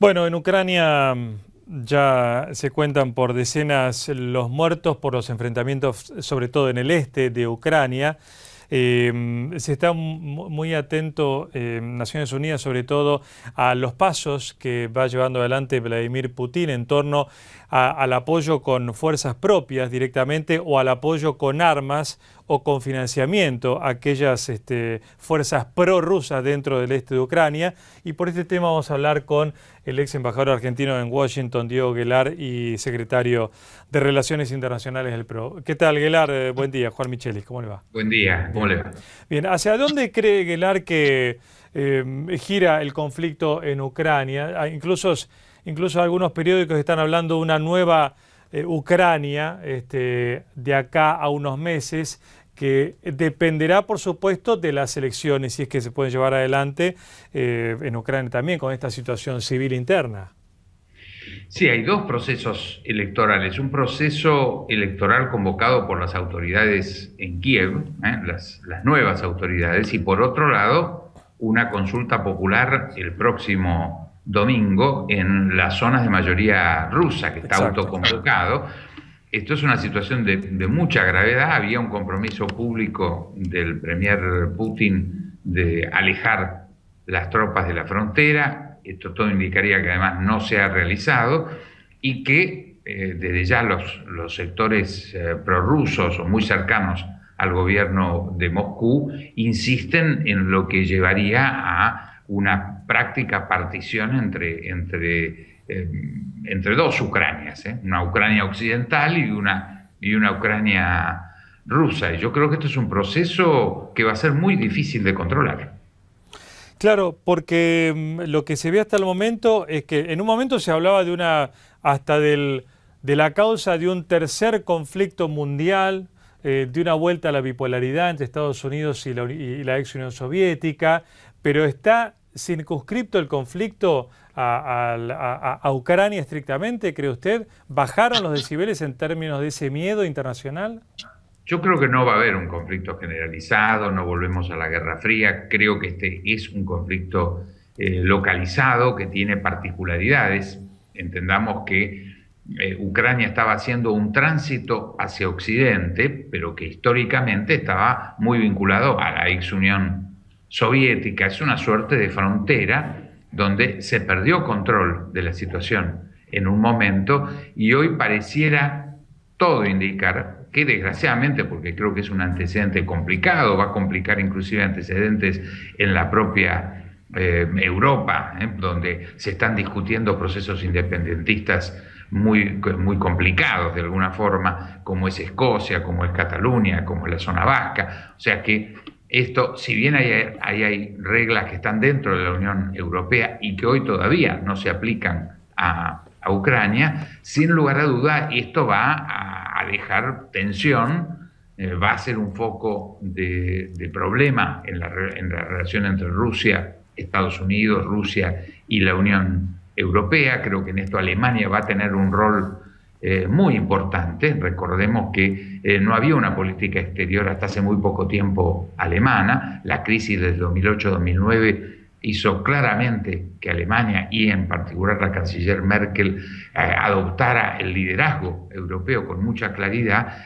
Bueno, en Ucrania ya se cuentan por decenas los muertos por los enfrentamientos, sobre todo en el este de Ucrania. Se está muy atento Naciones Unidas, sobre todo a los pasos que va llevando adelante Vladimir Putin en torno al apoyo con fuerzas propias directamente o al apoyo con armas o con financiamiento a aquellas fuerzas prorrusas dentro del este de Ucrania. Y por este tema vamos a hablar con el ex embajador argentino en Washington, Diego Guelar, y secretario de Relaciones Internacionales del PRO. ¿Qué tal, Guelar? Buen día, Juan Michelis, ¿cómo le va? Buen día, ¿cómo Bien. le va? Bien, ¿hacia dónde cree Guelar que gira el conflicto en Ucrania? Incluso algunos periódicos están hablando de una nueva Ucrania de acá a unos meses, que dependerá, por supuesto, de las elecciones, si es que se pueden llevar adelante en Ucrania también con esta situación civil interna. Sí, hay dos procesos electorales. Un proceso electoral convocado por las autoridades en Kiev, las nuevas autoridades, y por otro lado, una consulta popular el próximo domingo en las zonas de mayoría rusa, que está Exacto. autoconvocado. Esto es una situación de mucha gravedad. Había un compromiso público del premier Putin de alejar las tropas de la frontera. Esto todo indicaría que además no se ha realizado y que desde ya los sectores prorrusos o muy cercanos al gobierno de Moscú insisten en lo que llevaría a una práctica partición entre dos Ucranias, una Ucrania occidental y una Ucrania rusa. Y yo creo que esto es un proceso que va a ser muy difícil de controlar. Claro, porque lo que se ve hasta el momento es que en un momento se hablaba de de la causa de un tercer conflicto mundial, de una vuelta a la bipolaridad entre Estados Unidos y la ex Unión Soviética, pero está circunscripto el conflicto a Ucrania estrictamente, ¿cree usted? ¿Bajaron los decibeles en términos de ese miedo internacional? Yo creo que no va a haber un conflicto generalizado, no volvemos a la Guerra Fría. Creo que este es un conflicto localizado que tiene particularidades. Entendamos que Ucrania estaba haciendo un tránsito hacia Occidente, pero que históricamente estaba muy vinculado a la ex Unión Soviética. Es una suerte de frontera donde se perdió control de la situación en un momento y hoy pareciera todo indicar que desgraciadamente, porque creo que es un antecedente complicado, va a complicar inclusive antecedentes en la propia Europa, donde se están discutiendo procesos independentistas muy complicados de alguna forma, como es Escocia, como es Cataluña, como es la zona vasca. O sea que esto, si bien hay reglas que están dentro de la Unión Europea y que hoy todavía no se aplican a Ucrania, sin lugar a duda esto va a dejar tensión, va a ser un foco de problema en la relación entre Rusia, Estados Unidos, Rusia y la Unión Europea. Creo que en esto Alemania va a tener un rol muy importante. Recordemos que no había una política exterior hasta hace muy poco tiempo alemana. La crisis del 2008-2009 hizo claramente que Alemania y en particular la canciller Merkel adoptara el liderazgo europeo con mucha claridad.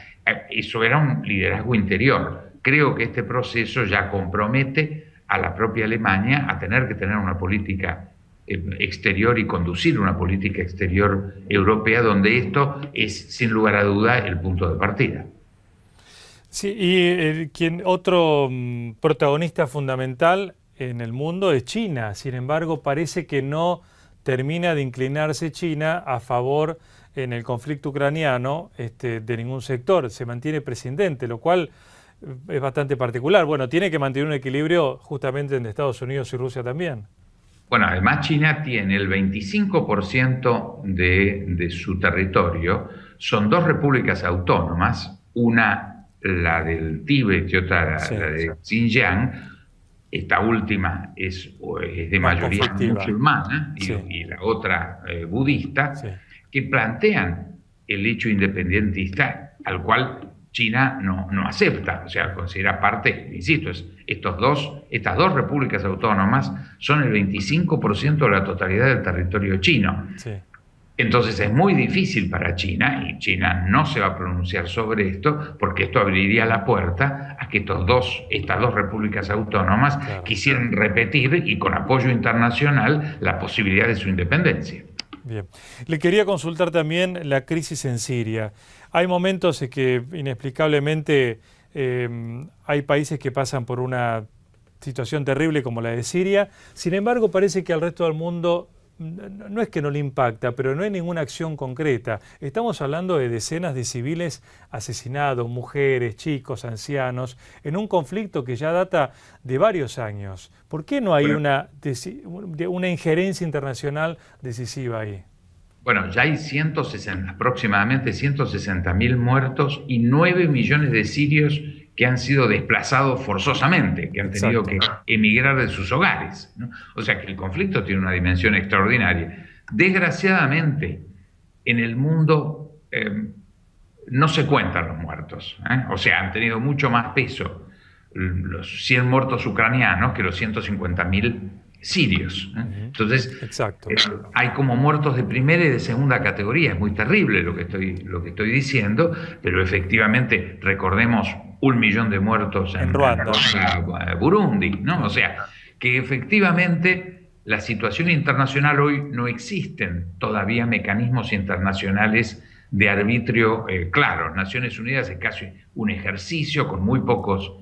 Eso era un liderazgo interior. Creo que este proceso ya compromete a la propia Alemania a tener que tener una política exterior y conducir una política exterior europea, donde esto es sin lugar a duda el punto de partida. Sí, y otro protagonista fundamental en el mundo es China. Sin embargo, parece que no termina de inclinarse China a favor en el conflicto ucraniano de ningún sector. Se mantiene prescindente, lo cual es bastante particular. Bueno, tiene que mantener un equilibrio justamente entre Estados Unidos y Rusia también. Bueno, además China tiene el 25% de su territorio, son dos repúblicas autónomas, una la del Tíbet y otra Sí, la de exacto. Xinjiang. Esta última es de Más mayoría conflictiva. musulmana Sí, y la otra budista, sí. que plantean el hecho independentista al cual China no acepta, o sea, considera parte, insisto, estas dos repúblicas autónomas son el 25% de la totalidad del territorio chino. Sí. Entonces es muy difícil para China, y China no se va a pronunciar sobre esto, porque esto abriría la puerta a que estas dos repúblicas autónomas quisieran repetir, y con apoyo internacional, la posibilidad de su independencia. Bien. Le quería consultar también la crisis en Siria. Hay momentos en que inexplicablemente hay países que pasan por una situación terrible como la de Siria. Sin embargo, parece que al resto del mundo no es que no le impacta, pero no hay ninguna acción concreta. Estamos hablando de decenas de civiles asesinados, mujeres, chicos, ancianos, en un conflicto que ya data de varios años. ¿Por qué no hay una injerencia internacional decisiva ahí? Bueno, ya hay aproximadamente 160.000 muertos y 9 millones de sirios que han sido desplazados forzosamente, que han tenido que emigrar de sus hogares, ¿no? O sea que el conflicto tiene una dimensión extraordinaria. Desgraciadamente, en el mundo no se cuentan los muertos, ¿eh? O sea, han tenido mucho más peso los 100 muertos ucranianos que los 150.000 sirios, ¿eh? Entonces, hay como muertos de primera y de segunda categoría. Es muy terrible lo que estoy diciendo, pero efectivamente recordemos 1 millón de muertos en Ruanda, Burundi, ¿no? O sea, que efectivamente la situación internacional hoy no existen todavía mecanismos internacionales de arbitrio claros. Naciones Unidas es casi un ejercicio con muy pocos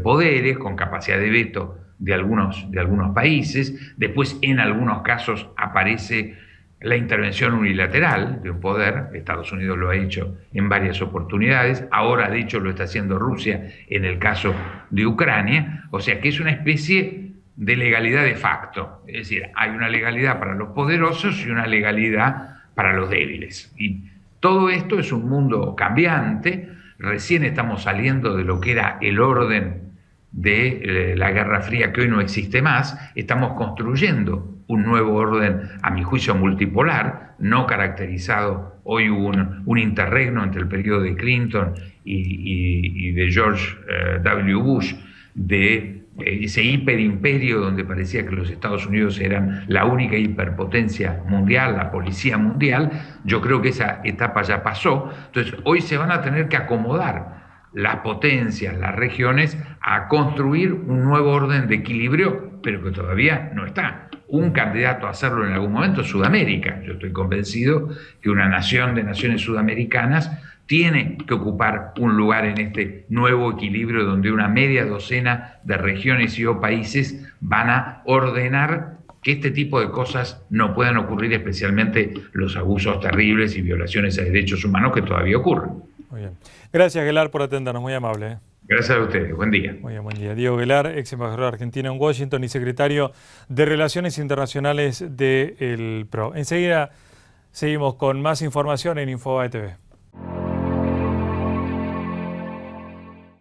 poderes, con capacidad de veto de algunos países. Después, en algunos casos, aparece la intervención unilateral de un poder. Estados Unidos lo ha hecho en varias oportunidades. Ahora, de hecho, lo está haciendo Rusia en el caso de Ucrania. O sea que es una especie de legalidad de facto. Es decir, hay una legalidad para los poderosos y una legalidad para los débiles. Y todo esto es un mundo cambiante. Recién estamos saliendo de lo que era el orden de la Guerra Fría, que hoy no existe más. Estamos construyendo un nuevo orden, a mi juicio, multipolar, no caracterizado. Hoy hubo un interregno entre el periodo de Clinton y de George W. Bush, de ese hiperimperio donde parecía que los Estados Unidos eran la única hiperpotencia mundial, la policía mundial. Yo creo que esa etapa ya pasó. Entonces, hoy se van a tener que acomodar las potencias, las regiones, a construir un nuevo orden de equilibrio, pero que todavía no está. Un candidato a hacerlo en algún momento es Sudamérica. Yo estoy convencido que una nación de naciones sudamericanas tiene que ocupar un lugar en este nuevo equilibrio, donde una media docena de regiones y o países van a ordenar que este tipo de cosas no puedan ocurrir, especialmente los abusos terribles y violaciones a derechos humanos que todavía ocurren. Muy bien. Gracias, Guelar, por atendernos. Muy amable, ¿eh? Gracias a ustedes. Buen día. Muy bien, buen día. Diego Guelar, ex embajador argentino en Washington y secretario de Relaciones Internacionales del PRO. Enseguida seguimos con más información en Infobae TV.